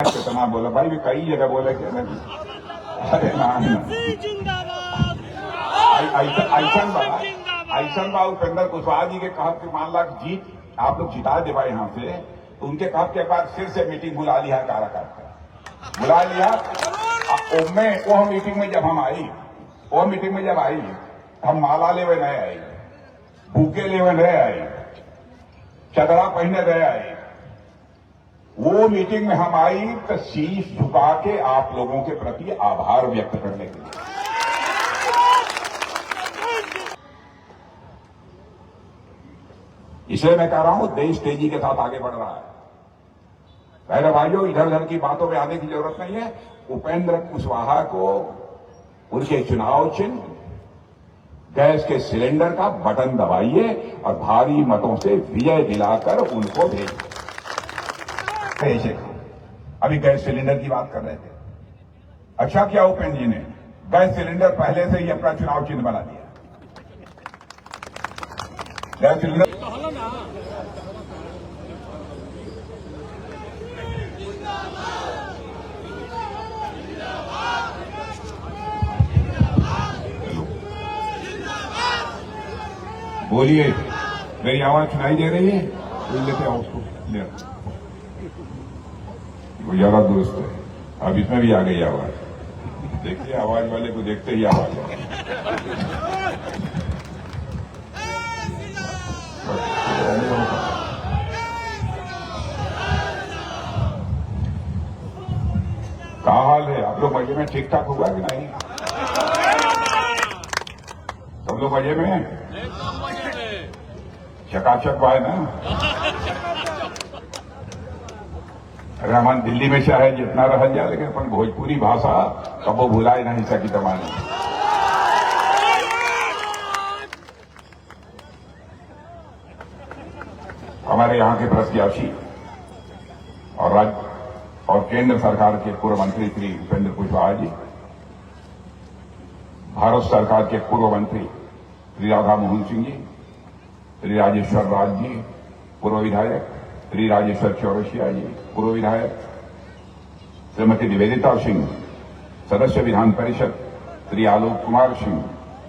कितना बोला भाई, भी कई जगह बोले क्या ना। अरे ऐसन बा उपेंद्र कुशवाहा जी के कहा कि मान ला जीत आप लोग जिता दे भाई यहाँ से, तो उनके कहा के बाद फिर से मीटिंग बुला लिया, कार्यकर्ता बुला लिया। वो मीटिंग में जब हम आई, वो मीटिंग में जब आई, हम माला लेवे नहीं आई, भूखे लेवे नहीं आई, चदरा पहने नहीं आई। वो मीटिंग में हम आई तो शीश झुका के आप लोगों के प्रति आभार व्यक्त करने के लिए। इसलिए मैं कह रहा हूं देश तेजी के साथ आगे बढ़ रहा है। पहले भाइयों, इधर उधर की बातों में आने की जरूरत नहीं है। उपेंद्र कुशवाहा को उनके चुनाव चिन्ह गैस के सिलेंडर का बटन दबाइए और भारी मतों से विजय दिलाकर उनको भेजिए। अभी गैस सिलेंडर की बात कर रहे थे। अच्छा किया उपेंद्र जी ने गैस सिलेंडर पहले से ही अपना चुनाव चिन्ह बना दिया। गैस सिलेंडर बोलिए, मेरी आवाज सुनाई दे रही है? बोल लेते हैं उसको, वो ज्यादा दुरुस्त है। अब इसमें भी आ गई आवाज। देखिए, आवाज वाले को देखते ही आवाज आ क्या हाल है? आप लोग मजे में ठीक ठाक हुआ कि नहीं? सब लोग मजे में चकाचक बाय ना। अरे हमारे दिल्ली में चाहे जितना रह जाए, लेकिन अपन भोजपुरी भाषा कबो भुलाए नहीं सकी तमानी। हमारे यहाँ के प्रत्याशी और राज्य और केंद्र सरकार के पूर्व मंत्री श्री उपेंद्र कुशवाहा जी, भारत सरकार के पूर्व मंत्री श्री राधा मोहन सिंह जी, श्री राजेश्वर राज जी पूर्व विधायक, श्री राजेश्वर चौरसिया जी पूर्व विधायक, श्रीमती निवेदिता सिंह सदस्य विधान परिषद, श्री आलोक कुमार सिंह,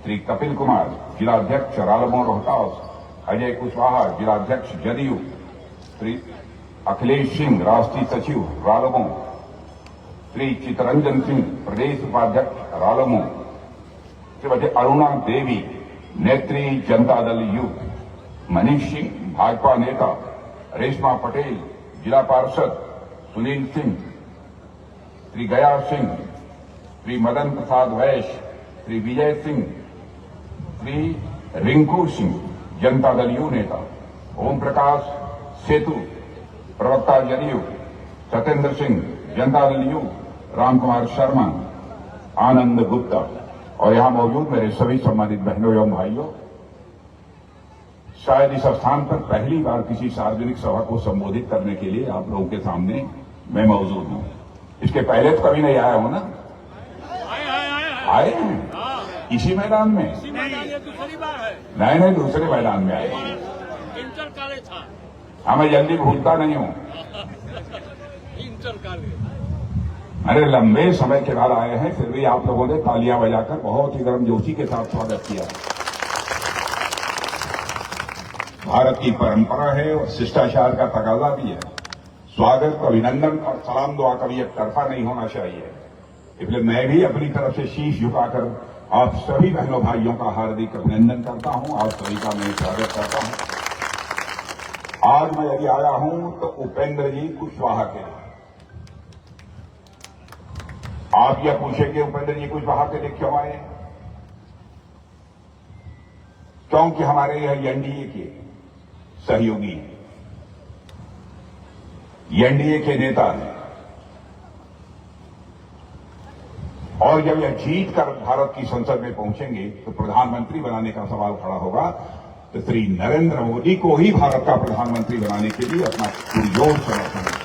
श्री कपिल कुमार जिलाध्यक्ष रालोमो रोहतास, अजय कुशवाहा जिलाध्यक्ष जदयू, श्री अखिलेश सिंह राष्ट्रीय सचिव रालोमो, श्री चितरंजन सिंह प्रदेश उपाध्यक्ष रालोमो, श्रीमती अरुणा देवी नेत्री जनता दल यू, मनीष सिंह भाजपा नेता, रेशमा पटेल जिला पार्षद, सुनील सिंह, श्री गया सिंह, श्री मदन प्रसाद वैश्य, श्री विजय सिंह, श्री रिंकू सिंह जनता दल यू नेता, ओम प्रकाश सेतु प्रवक्ता जदयू, सत्येंद्र सिंह जनता दल यू, राम कुमार शर्मा, आनंद गुप्ता और यहां मौजूद मेरे सभी सम्मानित बहनों एवं भाइयों। शायद इस स्थान पर पहली बार किसी सार्वजनिक सभा को संबोधित करने के लिए आप लोगों के सामने मैं मौजूद हूं। इसके पहले तो कभी नहीं आया हूं ना? आए हैं इसी मैदान में? नहीं, दूसरे मैदान में आए। मैं जल्दी भूलता नहीं हूं। अरे लंबे समय के बाद आए हैं, फिर भी आप लोगों ने तालियां बजाकर बहुत ही गर्मजोशी के साथ स्वागत किया। भारत की परंपरा है और शिष्टाचार का तकाजा भी है। स्वागत, अभिनंदन और सलाम दुआ कभी एक तरफा नहीं होना चाहिए। इसलिए मैं भी अपनी तरफ से शीश झुकाकर आप सभी बहनों भाइयों का हार्दिक अभिनंदन करता हूं। आप सभी का मैं स्वागत करता हूं। आज मैं यदि आया हूं तो उपेंद्र जी कुशवाहा के लिए। आप यह पूछेंगे उपेंद्र जी कुशवाहा के लिए क्यों आए? क्योंकि हमारे यह एनडीए के सहयोगी, एनडीए के नेता हैं और जब यह जीत कर भारत की संसद में पहुंचेंगे तो प्रधानमंत्री बनाने का सवाल खड़ा होगा, तो श्री नरेंद्र मोदी को ही भारत का प्रधानमंत्री बनाने के लिए अपना पुरजोर समर्थन है।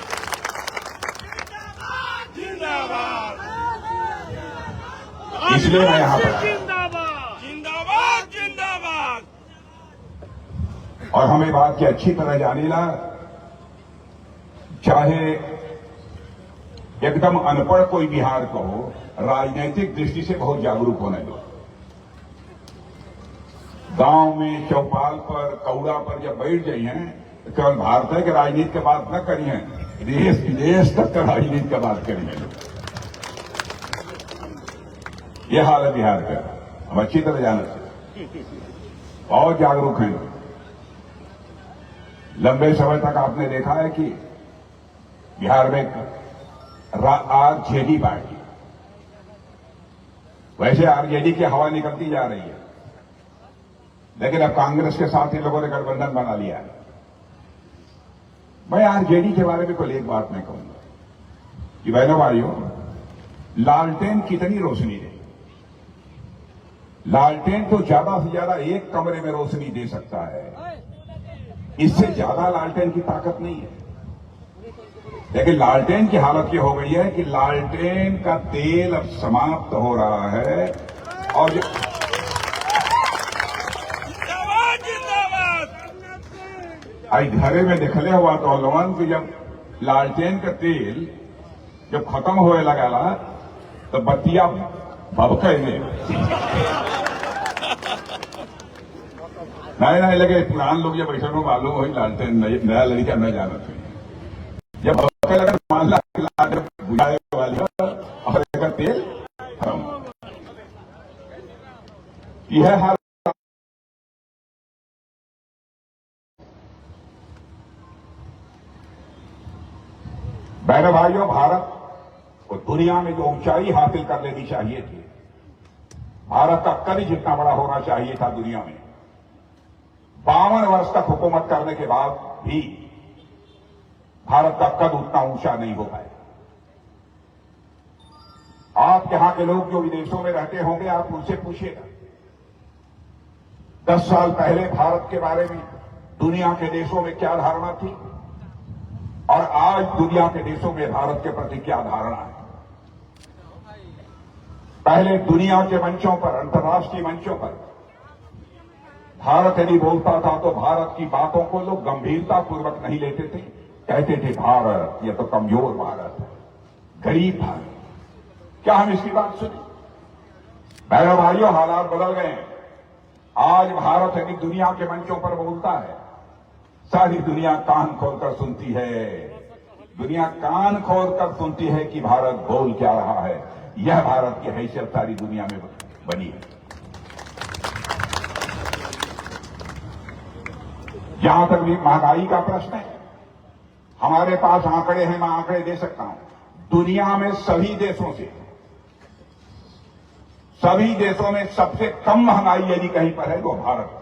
इसलिए मैं यहां पर और हमें बात की अच्छी तरह जानेला, चाहे एकदम अनपढ़ कोई बिहार को राजनीतिक दृष्टि से बहुत जागरूक होने दो। गांव में चौपाल पर कौड़ा पर जब बैठ गई हैं तो केवल भारत के राजनीति की बात न करी है, देश विदेश तक का राजनीति की बात करी है। यह हाल है बिहार का। हम अच्छी तरह जानते और जागरूक हैं। लंबे समय तक आपने देखा है कि बिहार में आरजेडी पार्टी, वैसे आरजेडी की हवा निकलती जा रही है, लेकिन अब कांग्रेस के साथ इन लोगों ने गठबंधन बना लिया है। मैं आरजेडी के बारे में कोई एक बात नहीं कहूंगा कि बहनों भाइयों, लालटेन कितनी रोशनी दे। लालटेन तो ज्यादा से ज्यादा एक कमरे में रोशनी दे सकता है, इससे ज्यादा लालटेन की ताकत नहीं है। लेकिन लालटेन की हालत ये हो गई है कि लालटेन का तेल अब समाप्त हो रहा है और आई घरे में दिखले हुआ तो लोगन कि जब लालटेन का तेल जब खत्म होए लगा तो बत्तियां भभके नहीं लगे। पुरान लोग जब ऐसा मालूम हो लालटेन नया लड़का न जाना चाहिए। जब भभके लगा मान ला बुझाने वाली और एक तेल खत्म। यह हाल बहनों भाइयों, भारत को दुनिया में जो ऊंचाई हासिल कर लेनी चाहिए थी, भारत का कद जितना बड़ा होना चाहिए था दुनिया में, 52 वर्ष तक हुकूमत करने के बाद भी भारत का कद उतना ऊंचा नहीं हो पाया। आप यहां के लोग जो विदेशों में रहते होंगे, आप उनसे पूछिएगा 10 साल पहले भारत के बारे में दुनिया के देशों में क्या धारणा थी और आज दुनिया के देशों में भारत के प्रति क्या धारणा है। पहले दुनिया के मंचों पर, अंतर्राष्ट्रीय मंचों पर भारत यदि बोलता था तो भारत की बातों को लोग गंभीरता पूर्वक नहीं लेते थे। कहते थे भारत ये तो कमजोर भारत है, गरीब भारत। क्या हम इसकी बात सुनी? बहनों भाइयों, हालात बदल गए हैं। आज भारत यदि दुनिया के मंचों पर बोलता है, सारी दुनिया कान खोलकर सुनती है। दुनिया कान खोलकर सुनती है कि भारत बोल क्या रहा है। यह भारत की हैसियत सारी दुनिया में बनी है। जहां तक भी महंगाई का प्रश्न है, हमारे पास आंकड़े हैं, मैं आंकड़े दे सकता हूं। दुनिया में सभी देशों में सबसे कम महंगाई यदि कहीं पर है तो भारत में।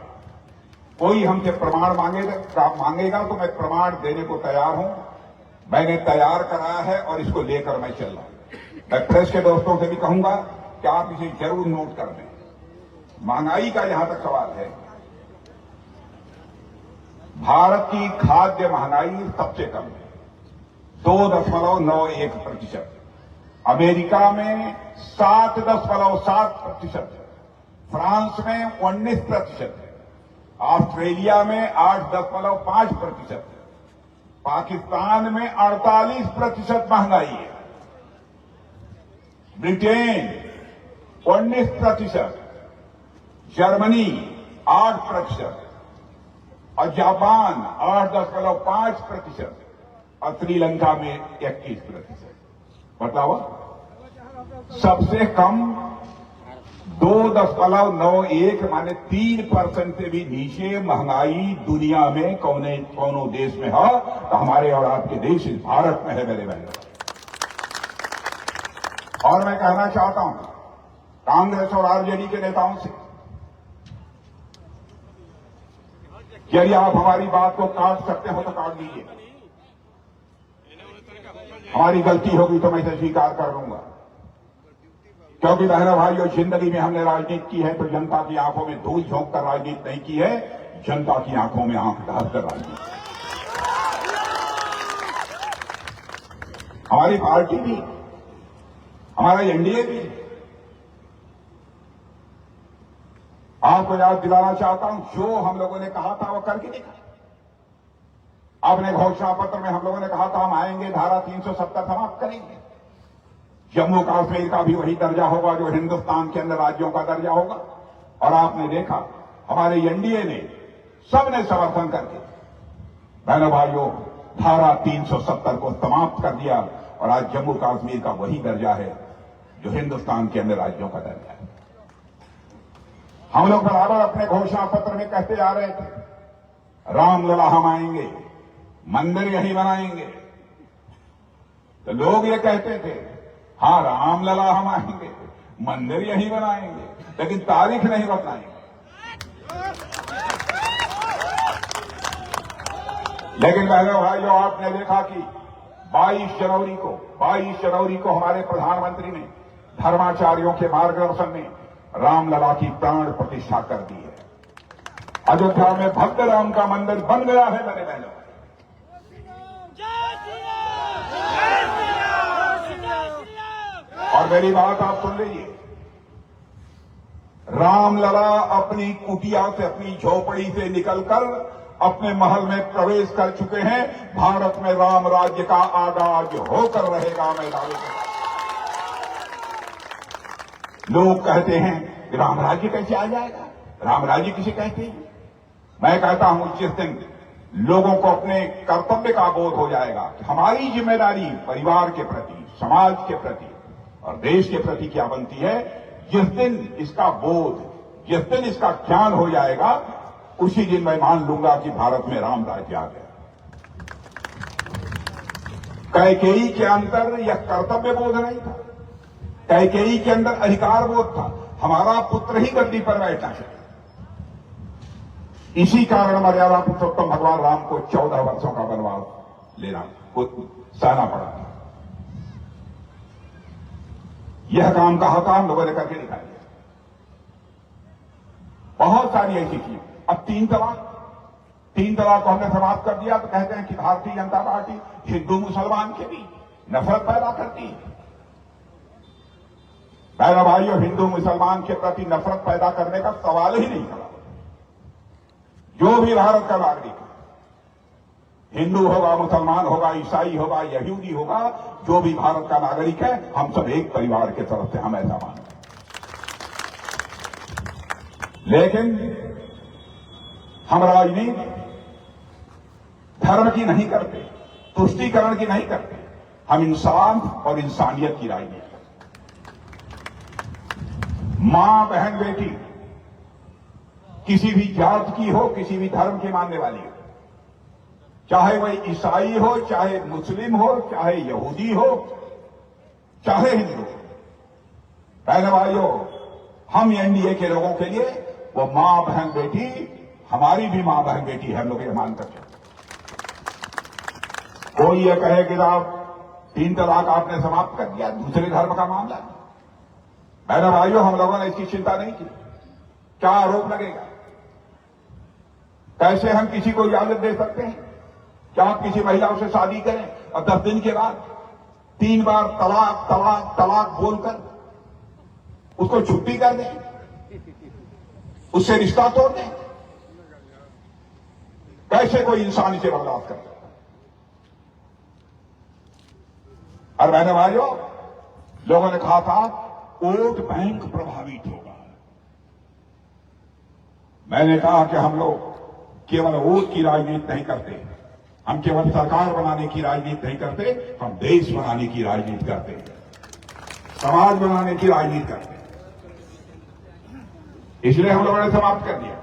कोई हमसे प्रमाण मांगेगा तो मैं प्रमाण देने को तैयार हूं। मैंने तैयार कराया है और इसको लेकर मैं चल रहा हूं। मैं प्रेस के दोस्तों से भी कहूंगा कि आप इसे जरूर नोट कर लें। महंगाई का जहां तक सवाल है, भारत की खाद्य महंगाई सबसे कम है, 2.91%। अमेरिका में 7.7%, फ्रांस में 19%, ऑस्ट्रेलिया में 8.5%, पाकिस्तान में 48% महंगाई है, ब्रिटेन 19%, जर्मनी 8% और जापान 8.5% और श्रीलंका में 21%। बताओ, सबसे कम 2.91 माने 3% से भी नीचे महंगाई दुनिया में कौनो देश में है तो हमारे और आपके देश इस भारत में है मेरे बहनों। और मैं कहना चाहता हूं कांग्रेस और आरजेडी के नेताओं से, यदि आप हमारी बात को काट सकते हो तो काट दीजिए। हमारी गलती होगी तो मैं इसे स्वीकार कर लूंगा, क्योंकि बहनों भाइयों, जिंदगी में हमने राजनीति की है तो जनता की आंखों में धूल झोंक कर राजनीति नहीं की है, जनता की आंखों में आंख डाल कर राजनीति। हमारी पार्टी भी, हमारा एनडीए भी। आपको याद दिलाना चाहता हूं, जो हम लोगों ने कहा था वो करके दिखा। अपने घोषणा पत्र में हम लोगों ने कहा था हम आएंगे, धारा 370 समाप्त करेंगे। जम्मू कश्मीर का भी वही दर्जा होगा जो हिंदुस्तान के अन्य राज्यों का दर्जा होगा। और आपने देखा हमारे एनडीए ने सबने समर्थन करके बहनों भाइयों धारा 370 को समाप्त कर दिया और आज जम्मू कश्मीर का वही दर्जा है जो हिंदुस्तान के अन्य राज्यों का दर्जा है। हम लोग बराबर अपने घोषणा पत्र में कहते आ रहे थे, रामलला हम आएंगे, मंदिर यहीं बनाएंगे। तो लोग ये कहते थे, हाँ रामलला हम आएंगे, मंदिर यहीं बनाएंगे, लेकिन तारीख नहीं बताएंगे। लेकिन बहनों भाइयों, आपने देखा कि 22 जनवरी को हमारे प्रधानमंत्री ने धर्माचार्यों के मार्गदर्शन में रामलला की प्राण प्रतिष्ठा कर दी है। अयोध्या में भव्य राम का मंदिर बन गया है। मेरे बहनों, और मेरी बात आप सुन लीजिए, रामलला अपनी कुटिया से, अपनी झोपड़ी से निकलकर अपने महल में प्रवेश कर चुके हैं। भारत में राम राज्य का आगाज होकर रहेगा। मैं दावे करता हूं। लोग कहते हैं कि राम राज्य कैसे आ जाएगा, राम राज्य किसे कहते हैं। मैं कहता हूं जिस दिन लोगों को अपने कर्तव्य का बोध हो जाएगा कि हमारी जिम्मेदारी परिवार के प्रति, समाज के प्रति और देश के प्रति क्या बनती है, जिस दिन इसका बोध, जिस दिन इसका ज्ञान हो जाएगा, उसी दिन मैं मान लूंगा कि भारत में राम राज्य आ गया। कैकेयी के अंदर यह कर्तव्य बोध नहीं था, कैकेयी के अंदर अधिकार बोध था। हमारा पुत्र ही गद्दी पर बैठा है। इसी कारण मर्यादा पुरुषोत्तम भगवान राम को 14 वर्षों का वनवास लेना सहना पड़ा था। यह काम कहा था, हम लोगों ने करके दिखाया। बहुत सारी ऐसी चीज। अब 3 तलाक को हमने समाप्त कर दिया तो कहते हैं कि भारतीय जनता पार्टी हिंदू मुसलमान के बीच नफरत पैदा करती है। बहनों भाइयों, हिंदू मुसलमान के प्रति नफरत पैदा करने का सवाल ही नहीं खड़ा। जो भी भारत का नागरिक है, हिंदू होगा, मुसलमान होगा, ईसाई होगा, यहूदी होगा, जो भी भारत का नागरिक है, हम सब एक परिवार के तरफ से हम ऐसा मानते हैं। लेकिन हम राजनीति धर्म की नहीं करते, तुष्टीकरण की नहीं करते, हम इंसान और इंसानियत की राजनीति करते। मां, बहन, बेटी किसी भी जात की हो, किसी भी धर्म की मानने वाली हो, चाहे वह ईसाई हो, चाहे मुस्लिम हो, चाहे यहूदी हो, चाहे हिंदू हो। बहन भाइयों, हम एनडीए के लोगों के लिए वो मां, बहन, बेटी, हमारी भी मां, बहन, बेटी है। हम लोग ये मानकर चलते। कोई ये कहे कि आप 3 तलाक आपने समाप्त कर दिया, दूसरे धर्म का मामला। बहन भाइयों, हम लोगों ने इसकी चिंता नहीं की। क्या आरोप लगेगा? कैसे हम किसी को इजाजत दे सकते हैं? क्या आप किसी महिला से शादी करें और 10 दिन के बाद 3 बार तलाक तलाक तलाक बोलकर उसको छुट्टी कर दें, उससे रिश्ता तोड़ दें? कैसे कोई इंसान इसे बर्दाश्त कर सकता? और बहनों भाइयों, लोगों ने कहा था वोट बैंक प्रभावित होगा। मैंने कहा कि हम लोग केवल वोट की राजनीति नहीं करते, हम केवल सरकार बनाने की राजनीति नहीं करते, हम देश बनाने की राजनीति करते हैं, समाज बनाने की राजनीति करते हैं। इसलिए हम लोगों ने समाप्त कर दिया।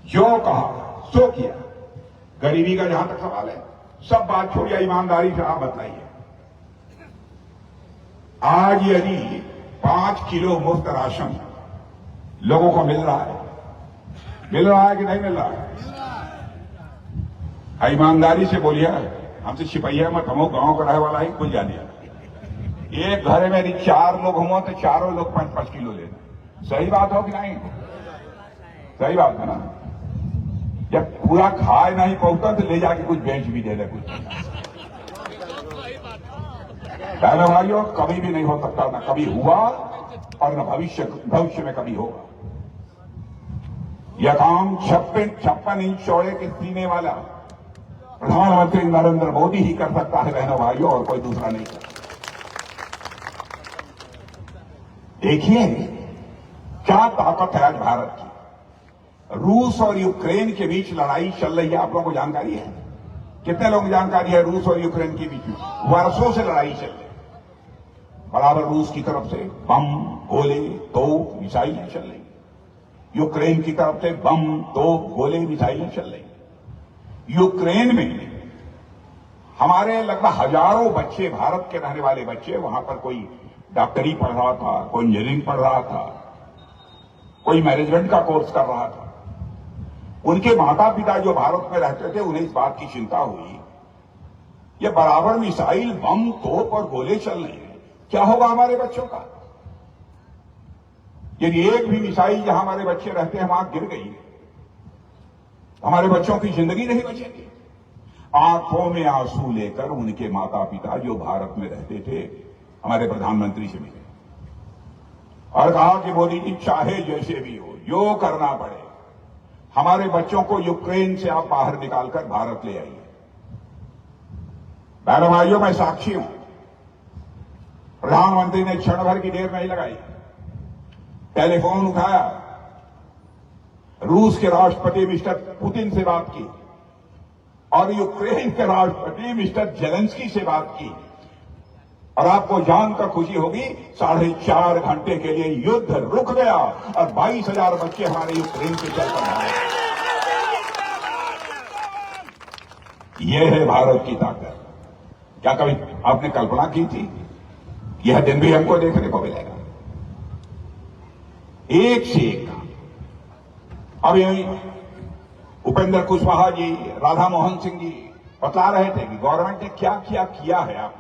जो कहा सो किया। गरीबी का जहां तक सवाल है, सब बात छोड़िए, ईमानदारी से आप बताइए। आज यदि 5 किलो मुफ्त राशन लोगों को मिल रहा है कि नहीं मिल रहा है? ईमानदारी से बोलिए, हमसे छिपैया मत, हम गांव का रहे वाला ही खुल जाने। एक घर में यदि 4 लोग हों तो चारों लोग 5-5 किलो लेना। सही बात हो कि नहीं? सही बात है ना? जब पूरा खाए नहीं पहुंचता तो ले जाके कुछ बेच भी दे दे कुछ। बहनों भाइयों, कभी भी नहीं हो सकता, ना कभी हुआ और न भविष्य में कभी होगा। यह काम 56 इंच चौड़े के सीने वाला प्रधानमंत्री नरेंद्र मोदी ही कर सकता है बहनों भाइयों, और कोई दूसरा नहीं कर सकता। देखिए क्या ताकत है आज भारत की। रूस और यूक्रेन के बीच लड़ाई चल रही है, आप लोगों को जानकारी है? कितने लोगों को जानकारी है? रूस और यूक्रेन के बीच में वर्षों से लड़ाई चल रही है। बराबर रूस की तरफ से बम, गोले, तोप, मिसाइलें चल रही, यूक्रेन की तरफ से बम, तोप, गोले, मिसाइलें चल रही। यूक्रेन में हमारे लगभग हजारों बच्चे, भारत के रहने वाले बच्चे, वहां पर कोई डॉक्टरी पढ़ रहा था, कोई इंजीनियरिंग पढ़ रहा था, कोई मैनेजमेंट का कोर्स कर रहा था। उनके माता पिता जो भारत में रहते थे, उन्हें इस बात की चिंता हुई, ये बराबर मिसाइल, बम, तोप और गोले चल रहे हैं, क्या होगा हमारे बच्चों का? यदि एक भी मिसाइल जहां हमारे बच्चे रहते हैं वहां गिर गई, हमारे बच्चों की जिंदगी नहीं बचेगी। आंखों में आंसू लेकर उनके माता पिता जो भारत में रहते थे, हमारे प्रधानमंत्री से मिले और कहा कि मोदी जी, चाहे जैसे भी हो, जो करना पड़े, हमारे बच्चों को यूक्रेन से आप बाहर निकालकर भारत ले आइए। बहनों भाइयों, मैं साक्षी हूं, प्रधानमंत्री ने क्षण भर की देर नहीं लगाई, टेलीफोन उठाया, रूस के राष्ट्रपति मिस्टर पुतिन से बात की और यूक्रेन के राष्ट्रपति मिस्टर जेलेंस्की से बात की। और आपको जानकर खुशी होगी, 4.5 घंटे के लिए युद्ध रुक गया और 22,000 बच्चे हमारे यूक्रेन से चलकर आए। यह है भारत की ताकत। क्या कभी आपने कल्पना की थी यह दिन भी हमको देखने को मिलेगा? एक से एक काम। अब यही उपेंद्र कुशवाहा जी, राधा मोहन सिंह जी बता रहे थे कि गवर्नमेंट ने क्या क्या किया है। आप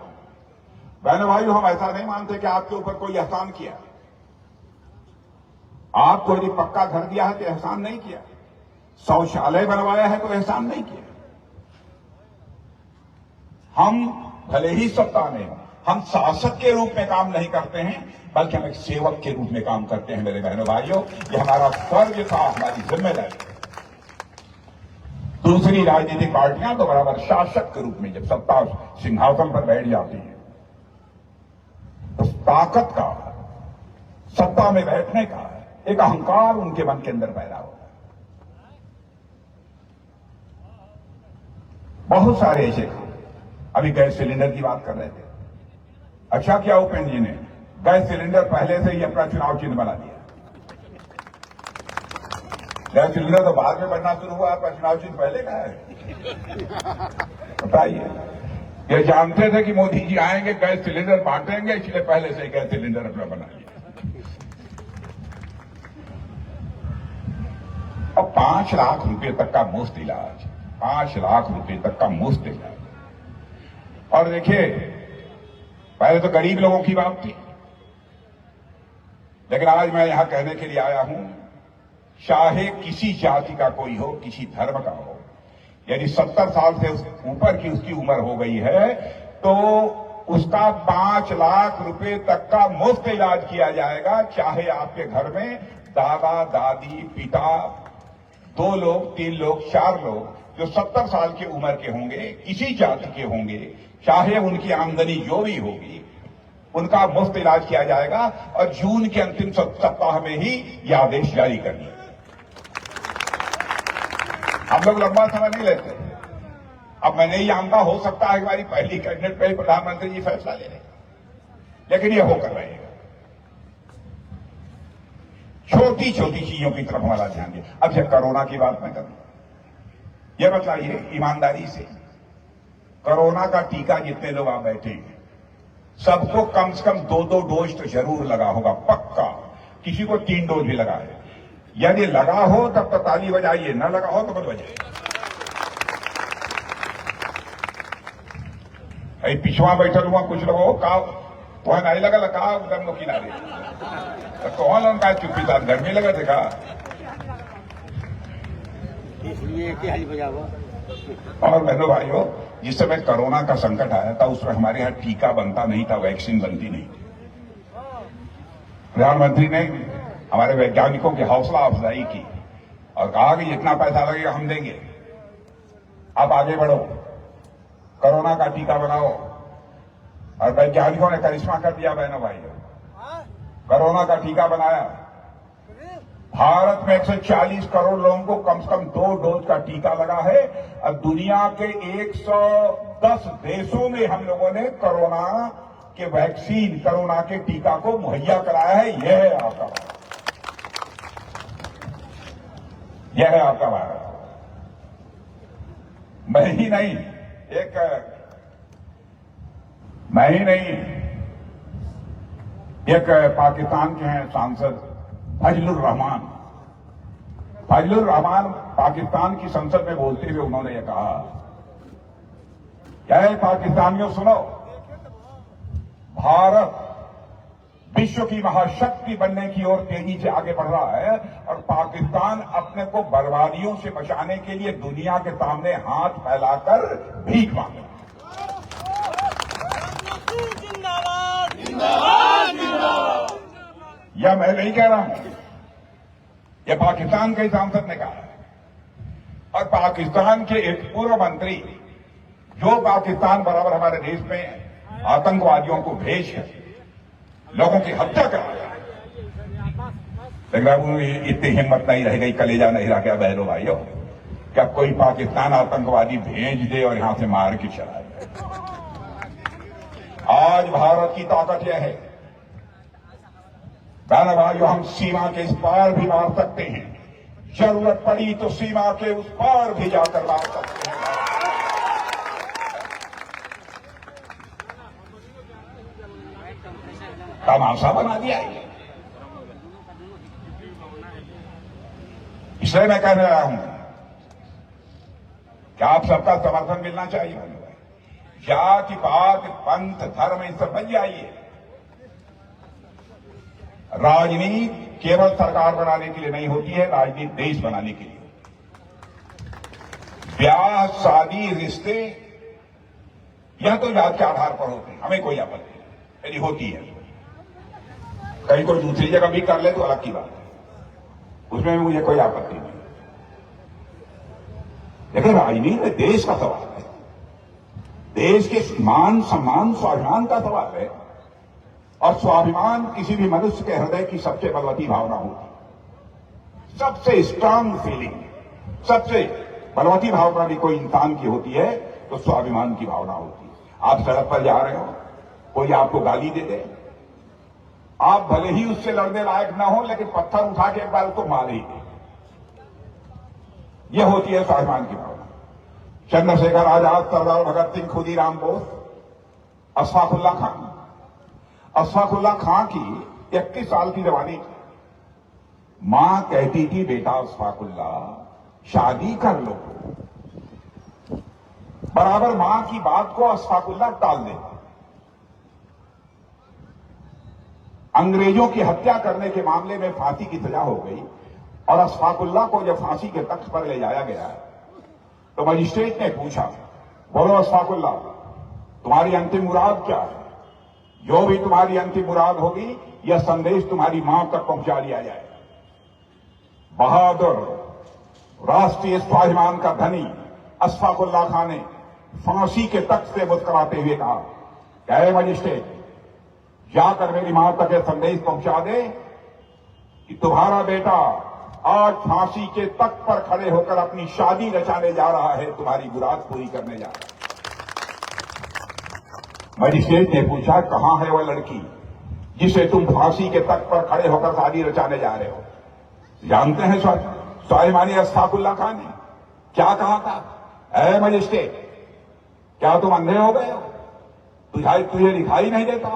बहनों भाइयों, हम ऐसा नहीं मानते कि आपके ऊपर कोई एहसान किया। आपको यदि पक्का घर दिया है तो एहसान नहीं किया, शौचालय बनवाया है तो एहसान नहीं किया। हम भले ही सत्ता में, हम शासक के रूप में काम नहीं करते हैं, बल्कि हम एक सेवक के रूप में काम करते हैं। मेरे बहनों भाइयों, ये हमारा फर्ज था, हमारी जिम्मेदारी। दूसरी राजनीतिक पार्टियां तो बराबर शासक के रूप में जब सत्ता सिंहासन पर बैठ जाती हैं, तो ताकत का, सत्ता में बैठने का एक अहंकार उनके मन के अंदर पैदा होता है। बहुत सारे ऐसे काम। अभी गैस सिलेंडर की बात कर रहे थे। अच्छा किया उपेंद्र जी ने गैस सिलेंडर पहले से ही अपना चुनाव चिन्ह बना दिया। गैस सिलेंडर तो बाद में बनना शुरू हुआ, आपका चुनाव चिन्ह पहले का है। बताइए, ये जानते थे कि मोदी जी आएंगे, गैस सिलेंडर बांटेंगे, इसलिए पहले से गैस सिलेंडर अपना बना लिया। अब 5 लाख रुपए तक का मुफ्त इलाज, 5 लाख रुपए तक का मुफ्त इलाज। और देखिए, पहले तो गरीब लोगों की बात थी, लेकिन आज मैं यहां कहने के लिए आया हूं, चाहे किसी जाति का कोई हो, किसी धर्म का हो, यदि 70 साल से ऊपर की उसकी उम्र हो गई है, तो उसका 5 लाख रुपए तक का मुफ्त इलाज किया जाएगा। चाहे आपके घर में दादा, दादी, पिता, 2 लोग, 3 लोग, 4 लोग जो 70 साल की उम्र के होंगे, किसी जाति के होंगे, चाहे उनकी आमदनी जो भी होगी, उनका मुफ्त इलाज किया जाएगा। और जून के अंतिम सप्ताह में ही यह आदेश जारी करनी है। हम लोग लंबा समय नहीं लेते। अब मैं नहीं जानता, हो सकता है हमारी पहली कैबिनेट में ही प्रधानमंत्री जी फैसला ले रहे, लेकिन ये होकर रहेगा। छोटी छोटी चीजों की तरफ हमारा ध्यान दिया। अब जब कोरोना की बात मैं करूं, यह बताइए ईमानदारी से, कोरोना का टीका जितने लोग आप बैठे हैं, सबको कम से कम 2-2 डोज तो जरूर लगा होगा, पक्का। किसी को 3 डोज भी लगा है। यदि लगा हो तब तो ताली बजाइए, न लगा हो तो मत बजाइए। पिछवा बैठल हुआ कुछ लोगों का वह नहीं लगा दम लो किनारे, तो कौन उनका चुप्पी साथ घर में लगा देखा, इसलिए बजावा। और बहनों भाइयों, जिस समय कोरोना का संकट आया था, उसमें हमारे यहां टीका बनता नहीं था, वैक्सीन बनती नहीं थी। प्रधानमंत्री ने हमारे वैज्ञानिकों की हौसला अफजाई की और कहा कि जितना पैसा लगेगा हम देंगे, आप आगे बढ़ो। कोरोना का टीका बनाओ, और वैज्ञानिकों ने करिश्मा कर दिया बहनों भाइयों, कोरोना का टीका बनाया। भारत में 140 करोड़ लोगों को कम से कम 2 डोज का टीका लगा है, और दुनिया के 110 देशों में हम लोगों ने कोरोना के वैक्सीन, कोरोना के टीका को मुहैया कराया है। यह है आपका भारत, यह है आपका भारत। मैं ही नहीं, एक पाकिस्तान के हैं सांसद फजलुर रहमान पाकिस्तान की संसद में बोलते हुए उन्होंने ये कहा, क्या है पाकिस्तानियों सुनो, भारत विश्व की महाशक्ति बनने की ओर तेजी से आगे बढ़ रहा है, और पाकिस्तान अपने को बर्बादियों से बचाने के लिए दुनिया के सामने हाथ फैलाकर भीख मांगे। यह मैं नहीं कह रहा हूं, यह पाकिस्तान के सांसद ने कहा है। और पाकिस्तान के एक पूर्व मंत्री, जो पाकिस्तान बराबर हमारे देश में आतंकवादियों को भेज लोगों की हत्या कराया, लेकिन इतनी हिम्मत नहीं रह गई, कलेजा नहीं रह गया बहनों भाइयों, क्या कोई पाकिस्तान आतंकवादी भेज दे और यहां से मार के चला जाए। आज भारत की ताकत यह है बहनों भाइयों, हम सीमा के इस पार भी मार सकते हैं, जरूरत पड़ी तो सीमा के उस पार भी जाकर मार सकते हैं। तमाशा बना दिया है। इसलिए मैं कहने रहा हूं कि आप सबका समर्थन मिलना चाहिए। जाति पात पंथ धर्म इस सब बच जाइए। राजनीति केवल सरकार बनाने के लिए नहीं होती है, राजनीति देश बनाने के लिए। ब्याह शादी रिश्ते यह तो जात के आधार पर होते हैं, हमें कोई आपत्ति नहीं, यदि होती है कहीं कोई दूसरी जगह भी कर ले तो अलग की बात है, उसमें भी मुझे कोई आपत्ति नहीं। लेकिन राजनीति में देश का सवाल है, देश के मान सम्मान स्वाभिमान का सवाल है, और स्वाभिमान किसी भी मनुष्य के हृदय की सबसे बलवती भावना होती है। सबसे स्ट्रांग फीलिंग, सबसे बलवती भावना भी कोई इंसान की होती है तो स्वाभिमान की भावना होती है। आप सड़क पर जा रहे हो, कोई आपको गाली दे दे, आप भले ही उससे लड़ने लायक ना हो, लेकिन पत्थर उठा के एक बार उसको मार ही दे, यह होती है स्वाभिमान की भावना। चंद्रशेखर आजाद, सरदार भगत सिंह, खुदीराम बोस, अशफाकुल्ला खां की 31 साल की जवानी थी। मां कहती थी, बेटा अशफाकुल्ला शादी कर लो। बराबर मां की बात को अशफाकुल्ला टाल देता। अंग्रेजों की हत्या करने के मामले में फांसी की सजा हो गई, और अशफाकुल्ला को जब फांसी के तख्त पर ले जाया गया तो मजिस्ट्रेट ने पूछा, बोलो अशफाकुल्ला, तुम्हारी अंतिम मुराद क्या है? जो भी तुम्हारी अंतिम मुराद होगी, यह संदेश तुम्हारी मां तक पहुंचा दिया जाए। बहादुर राष्ट्रीय स्वाभिमान का धनी अशफाकुल्ला खान ने फांसी के तख्त से मुस्कुराते हुए कहा, क्या मजिस्ट्रेट, जाकर मेरी मां तक यह संदेश पहुंचा दे कि तुम्हारा बेटा आज फांसी के तख्त पर खड़े होकर अपनी शादी रचाने जा रहा है, तुम्हारी मुराद पूरी करने जा रहा है। मजिस्ट्रेट ने पूछा, कहां है वह लड़की जिसे तुम फांसी के तख्त पर खड़े होकर शादी रचाने जा रहे हो? जानते हैं स्वाभिमानी अशफाकुल्ला खान ने क्या कहा था? ऐ मजिस्ट्रेट, क्या तुम अंधे हो गए हो? तुझे दिखाई नहीं देता?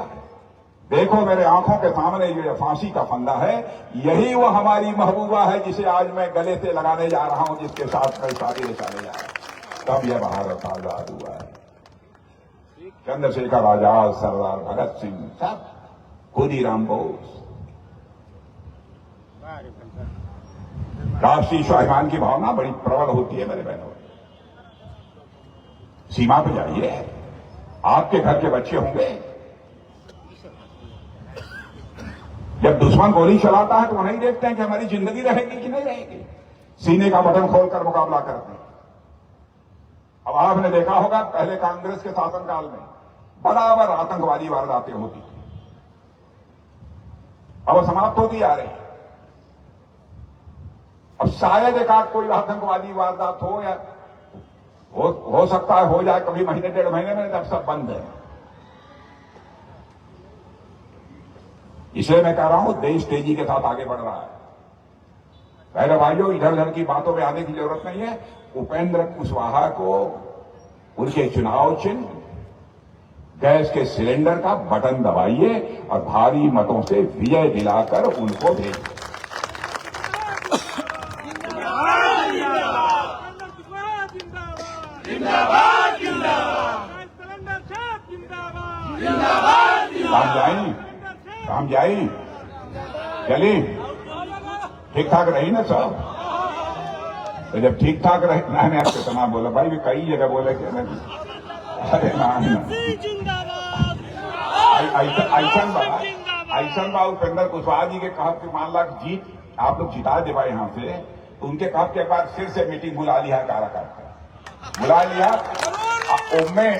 देखो मेरे आंखों के सामने ये फांसी का फंदा है, यही वो हमारी महबूबा है जिसे आज मैं गले से लगाने जा रहा हूं, जिसके साथ मैं शादी रचाने जा रहा हूं। तब यह भारत आजाद हुआ है। चंद्रशेखर आजाद, सरदार भगत सिंह, सब, खुदीराम बोस, राष्ट्रीय स्वाभिमान की भावना बड़ी प्रबल होती है मेरे बहनों। सीमा पे जाइए, आपके घर के बच्चे होंगे, जब दुश्मन गोली चलाता है तो वो नहीं देखते हैं कि हमारी जिंदगी रहेगी कि नहीं रहेगी, सीने का बटन खोलकर मुकाबला करते हैं। अब आपने देखा होगा पहले कांग्रेस के शासनकाल में बराबर आतंकवादी वारदातें होती थी, अब वो समाप्त होती आ रही है। अब शायद एक आध कोई आतंकवादी वारदात हो या हो सकता है हो जाए कभी महीने डेढ़ महीने में, जब सब बंद है। इसलिए मैं कह रहा हूं देश तेजी के साथ आगे बढ़ रहा है। पहले भाइयों इधर उधर की बातों में आने की जरूरत नहीं है। उपेंद्र कुशवाहा को उनके चुनाव चिन्ह गैस के सिलेंडर का बटन दबाइए और भारी मतों से विजय दिलाकर उनको भेजिए। काम जाई चली ठीक ठाक रही ना सब। तो जब ठीक ठाक रहे, मैंने आपसे तमाम बोला भाई भी कई जगह बोले कि अरे ऐसा बा उपेंद्र कुशवाहा जी के कहा कि मान ला जीत आप लोग जिता दे भाई यहां से, तो उनके कहा के बाद फिर से मीटिंग बुला लिया कार्यकर्ता बुला लिया।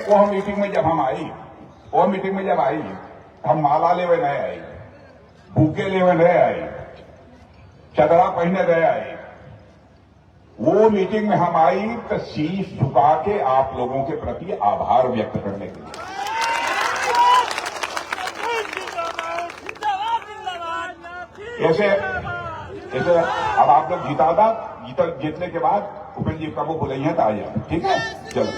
वो मीटिंग में जब हम आई, वो मीटिंग में जब आई हम माला लेवे नहीं आई, भूखे लेवे नहीं आई, चदरा पहने नहीं आई। वो मीटिंग में हम आई तो शीश झुका के आप लोगों के प्रति आभार व्यक्त करने के लिए। ऐसे अब आप लोग जीतने के बाद उपेंद्र जी कब बुलाइए तो आ जाए, ठीक है चलो।